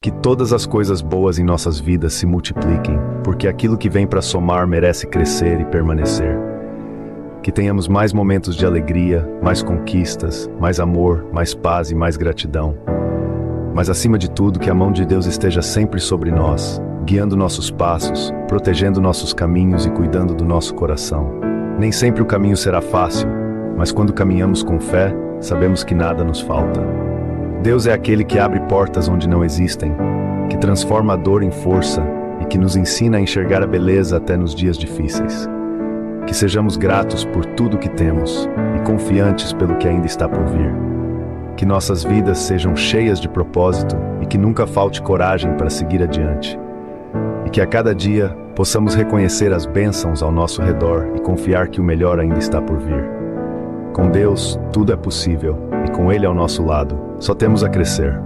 Que todas as coisas boas em nossas vidas se multipliquem, porque aquilo que vem para somar merece crescer e permanecer. Que tenhamos mais momentos de alegria, mais conquistas, mais amor, mais paz e mais gratidão. Mas acima de tudo, que a mão de Deus esteja sempre sobre nós, guiando nossos passos, protegendo nossos caminhos e cuidando do nosso coração. Nem sempre o caminho será fácil, mas quando caminhamos com fé, sabemos que nada nos falta. Deus é aquele que abre portas onde não existem, que transforma a dor em força e que nos ensina a enxergar a beleza até nos dias difíceis. Que sejamos gratos por tudo que temos e confiantes pelo que ainda está por vir. Que nossas vidas sejam cheias de propósito e que nunca falte coragem para seguir adiante. E que a cada dia possamos reconhecer as bênçãos ao nosso redor e confiar que o melhor ainda está por vir. Com Deus, tudo é possível, e com Ele ao nosso lado, só temos a crescer.